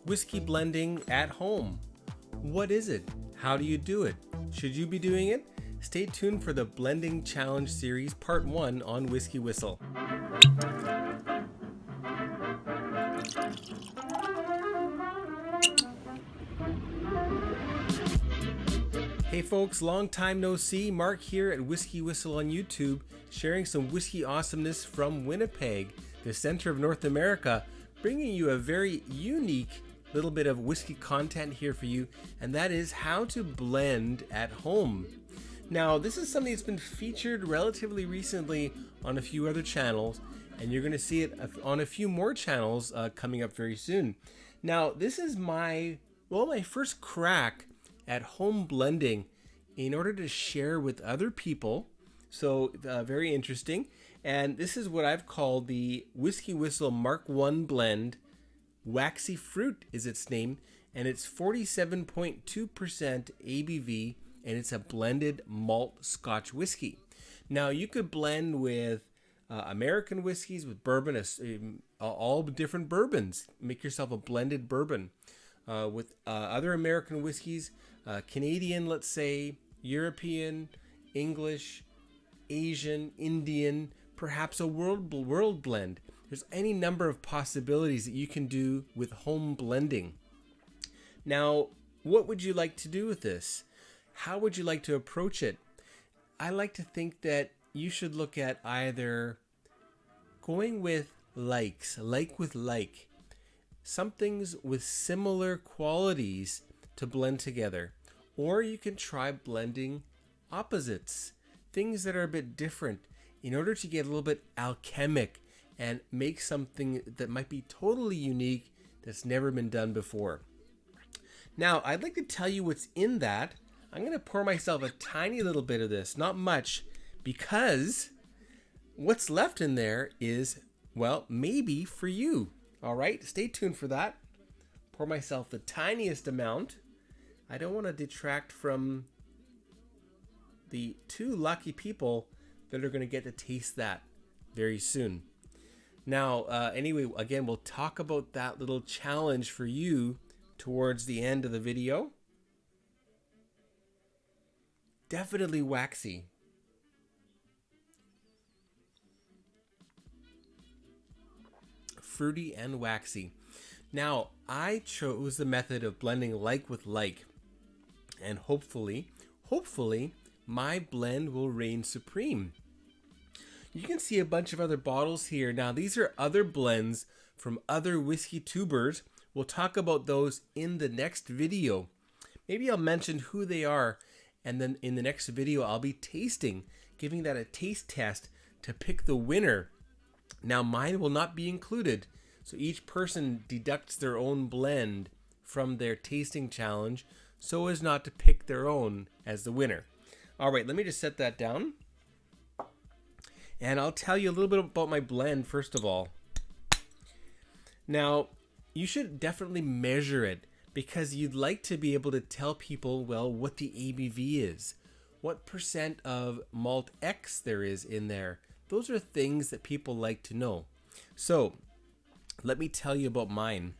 whiskey blending at home. What is it? How do you do it? Should you be doing it? Stay tuned for the Blending Challenge Series Part 1 on WhiskyWhistle. Hey folks, long time no see. Mark here at WhiskyWhistle on YouTube, sharing some whiskey awesomeness from Winnipeg, the center of North America, bringing you a very unique little bit of whiskey content here for you, and that is how to blend at home. Now, this is something that's been featured relatively recently on a few other channels, and you're going to see it on a few more channels coming up very soon. Now, this is my first crack at home blending in order to share with other people. So very interesting. And this is what I've called the WhiskyWhistle Mark I blend. Waxy Fruit is its name, and it's 47.2% ABV, and it's a blended malt Scotch whiskey. Now, you could blend with American whiskeys, with bourbon, all different bourbons. Make yourself a blended bourbon. With other American whiskeys, Canadian, let's say, European, English, Asian, Indian, perhaps a world blend. There's any number of possibilities that you can do with home blending. Now, what would you like to do with this? How would you like to approach it? I like to think that you should look at either going with likes, like with like, some things with similar qualities to blend together, or you can try blending opposites, things that are a bit different, in order to get a little bit alchemic and make something that might be totally unique that's never been done before. Now, I'd like to tell you what's in that. I'm going to pour myself a tiny little bit of this, not much, because what's left in there is, well, maybe for you. All right, stay tuned for that. Pour myself the tiniest amount. I don't want to detract from the two lucky people that are going to get to taste that very soon. Now, anyway, again, we'll talk about that little challenge for you towards the end of the video. Definitely waxy. Fruity and waxy. Now, I chose the method of blending like with like, and hopefully, my blend will reign supreme. You can see a bunch of other bottles here. Now, these are other blends from other whiskey tubers. We'll talk about those in the next video. Maybe I'll mention who they are, and then in the next video, I'll be tasting, giving that a taste test to pick the winner. Now, mine will not be included, so each person deducts their own blend from their tasting challenge so as not to pick their own as the winner. All right, let me just set that down. And I'll tell you a little bit about my blend first of all. Now, you should definitely measure it because you'd like to be able to tell people, well, what the ABV is, what percent of malt X there is in there. Those are things that people like to know. So, let me tell you about mine.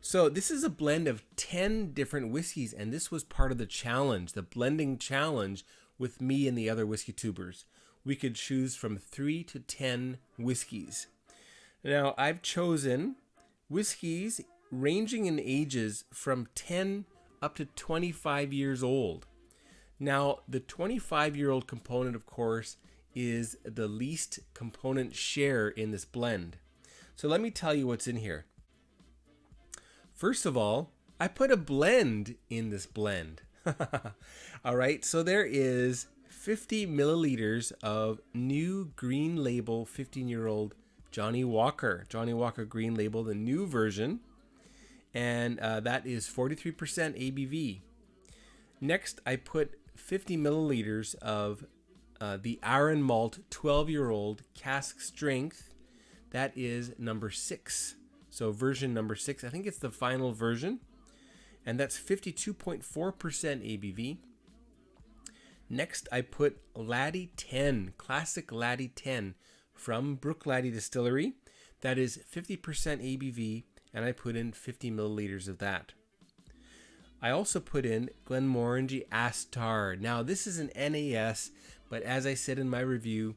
So, this is a blend of 10 different whiskeys, and this was part of the challenge, the blending challenge with me and the other whiskey tubers. We could choose from 3 to 10 whiskeys. Now, I've chosen whiskeys ranging in ages from 10 up to 25 years old. Now, the 25-year-old component, of course, is the least component share in this blend. So let me tell you what's in here. First of all, I put a blend in this blend. All right, so there is 50 milliliters of new green label 15-year-old Johnny Walker Green Label, the new version, and that is 43% ABV. Next, I put 50 milliliters of the Aaron Malt 12-year-old cask strength. That is number 6. So version number 6. I think it's the final version. And that's 52.4% ABV. Next, I put Laddie 10, Classic Laddie 10 from Brook Laddie Distillery. That is 50% ABV and I put in 50 milliliters of that. I also put in Glenmorangie Astar. Now this is an NAS, but as I said in my review,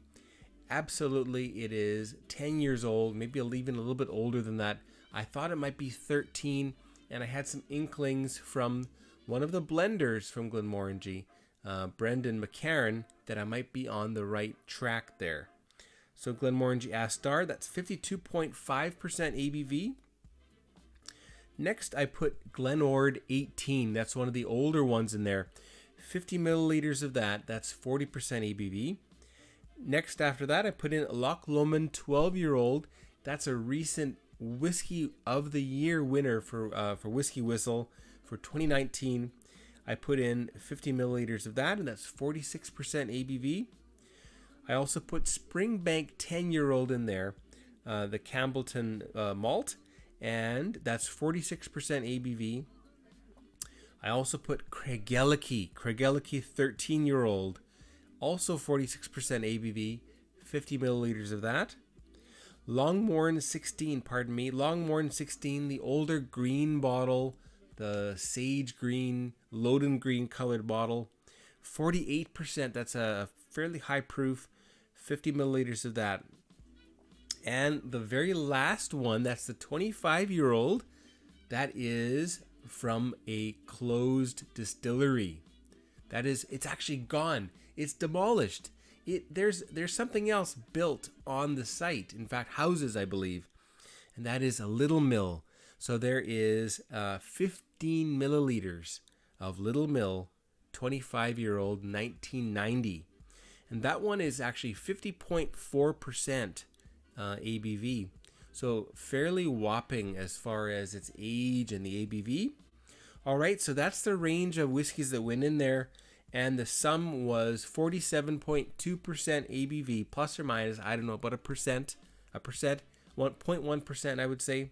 absolutely it is 10 years old, maybe even a little bit older than that. I thought it might be 13, and I had some inklings from one of the blenders from Glenmorangie, Brendan McCarran, that I might be on the right track there. So Glenmorangie Astar, that's 52.5% ABV. Next, I put Glenord 18. That's one of the older ones in there. 50 milliliters of that. That's 40% ABV. Next, after that, I put in Loch Lomond 12-year-old. That's a recent Whiskey of the Year winner for WhiskyWhistle for 2019. I put in 50 milliliters of that, and that's 46% ABV. I also put Springbank 10-year-old in there, the Campbellton malt, and that's 46% ABV. I also put Craigellachie 13-year-old, also 46% ABV, 50 milliliters of that. Longmorn 16, Longmorn 16, the older green bottle, the sage green, Loden green colored bottle, 48%, that's a fairly high proof, 50 milliliters of that. And the very last one, that's the 25-year-old, that is from a closed distillery. That is, it's actually gone. It's demolished. There's something else built on the site. In fact, houses, I believe. And that is a Little Mill. So there is 15 milliliters of Little Mill, 25-year-old, 1990. And that one is actually 50.4% ABV. So fairly whopping as far as its age and the ABV. All right, so that's the range of whiskeys that went in there. And the sum was 47.2% ABV, plus or minus, I don't know, about 1.1%, I would say.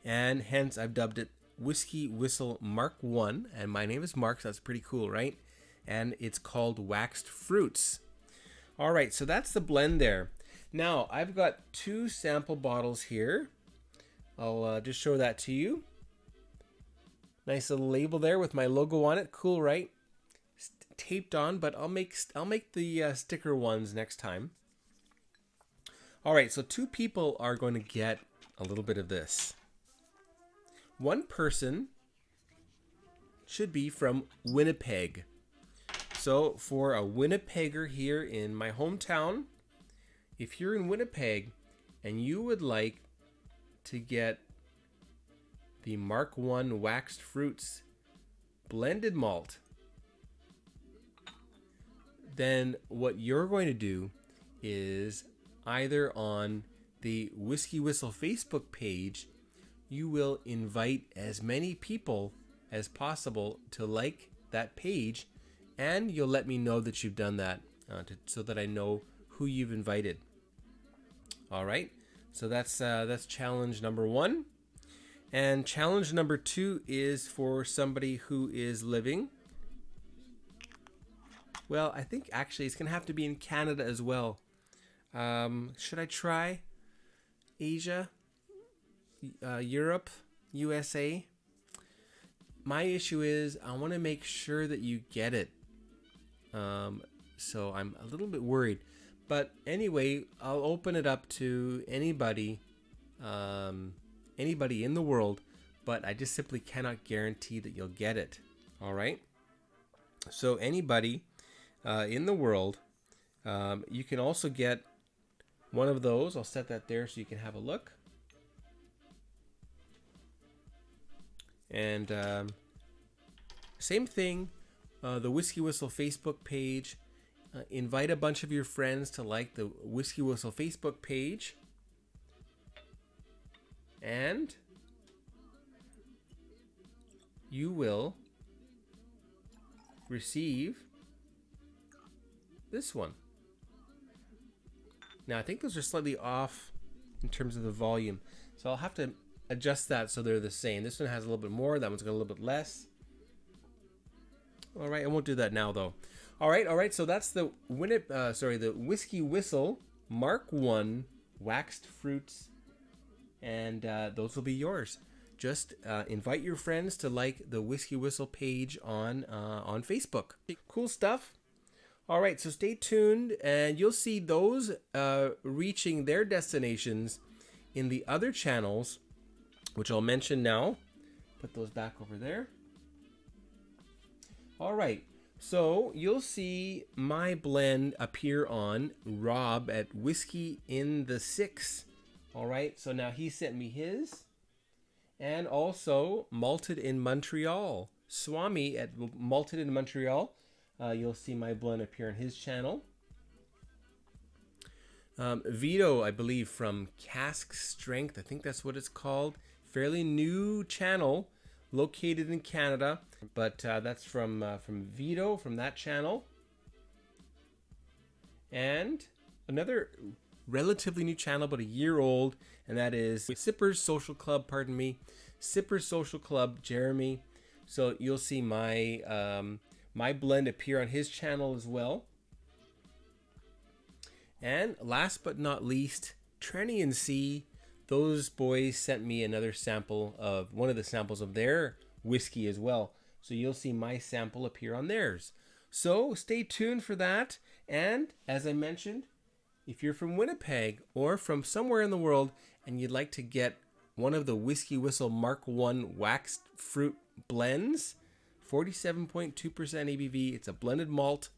And hence, I've dubbed it WhiskyWhistle Mark I. And my name is Mark, so that's pretty cool, right? And it's called Waxy Fruits. All right, so that's the blend there. Now, I've got 2 sample bottles here. I'll just show that to you. Nice little label there with my logo on it. Cool, right? Taped on, but I'll make the sticker ones next time. All right, so 2 people are going to get a little bit of this. One person should be from Winnipeg. So for a Winnipegger here in my hometown, if you're in Winnipeg and you would like to get the Mark I Waxy Fruits blended malt, then what you're going to do is either on the WhiskyWhistle Facebook page, you will invite as many people as possible to like that page, and you'll let me know that you've done that so that I know who you've invited. All right, so that's challenge number 1. And challenge number 2 is for somebody who is living, well, I think actually it's going to have to be in Canada as well. Should I try Asia, Europe, USA? My issue is I want to make sure that you get it. So I'm a little bit worried. But anyway, I'll open it up to anybody in the world, but I just simply cannot guarantee that you'll get it. All right? So anybody in the world, you can also get one of those. I'll set that there so you can have a look. And same thing, the WhiskyWhistle Facebook page. Invite a bunch of your friends to like the WhiskyWhistle Facebook page. And you will receive this one. Now, I think those are slightly off in terms of the volume, so I'll have to adjust that so they're the same. This one has a little bit more, that one's got a little bit less. All right, I won't do that now though. All right, so that's the WhiskyWhistle Mark I Waxy Fruits. and those will be yours. Just invite your friends to like the Whiskey Whistle page on Facebook. Cool stuff. All right, so stay tuned, and you'll see those reaching their destinations in the other channels, which I'll mention now. Put those back over there. All right, so you'll see my blend appear on Rob at Whiskey in the Six. All right, so now he sent me his. And also Malted in Montreal. Swami at Malted in Montreal. You'll see my blend appear on his channel. Vito, I believe, from Cask Strength. I think that's what it's called. Fairly new channel located in Canada. But that's from Vito, from that channel. And another relatively new channel, about a year old, and that is Sippers Social Club, pardon me. Sippers Social Club, Jeremy. So you'll see my my blend appear on his channel as well. And last but not least, Trenny and C. Those boys sent me another sample of one of the samples of their whiskey as well. So you'll see my sample appear on theirs. So stay tuned for that. And as I mentioned, if you're from Winnipeg or from somewhere in the world and you'd like to get one of the WhiskyWhistle Mark I waxed fruit blends, 47.2% ABV, it's a blended malt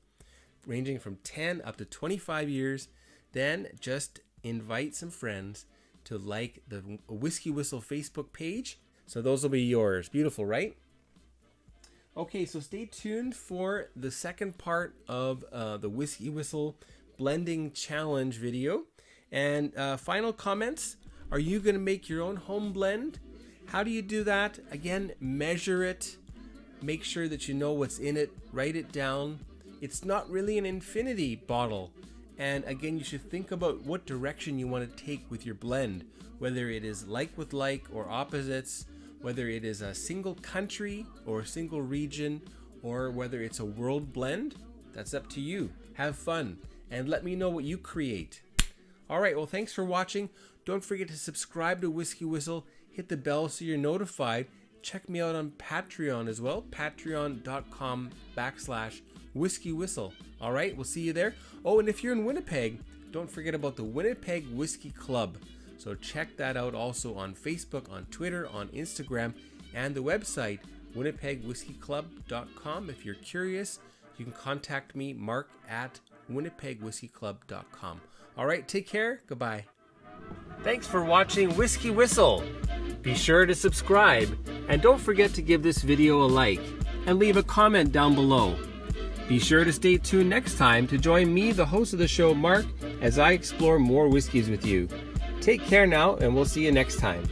ranging from 10 up to 25 years, then just invite some friends to like the Whiskey Whistle Facebook page. So those will be yours. Beautiful, right? Okay, so stay tuned for the second part of the Whiskey Whistle Blending Challenge video. And final comments, are you going to make your own home blend? How do you do that? Again, measure it. Make sure that you know what's in it. Write it down. It's not really an infinity bottle. And again, you should think about what direction you want to take with your blend, whether it is like with like or opposites, whether it is a single country or a single region, or whether it's a world blend. That's up to you. Have fun and let me know what you create. All right, well, thanks for watching. Don't forget to subscribe to Whiskey Whistle. Hit the bell so you're notified. Check me out on Patreon as well, patreon.com/WhiskyWhistle. All right, we'll see you there. Oh, and if you're in Winnipeg, don't forget about the Winnipeg Whiskey Club. So check that out also on Facebook, on Twitter, on Instagram, and the website, WinnipegWhiskeyClub.com. If you're curious, you can contact me, Mark at WinnipegWhiskeyClub.com. All right, take care. Goodbye. Thanks for watching Whiskey Whistle. Be sure to subscribe, and don't forget to give this video a like, and leave a comment down below. Be sure to stay tuned next time to join me, the host of the show, Mark, as I explore more whiskeys with you. Take care now, and we'll see you next time.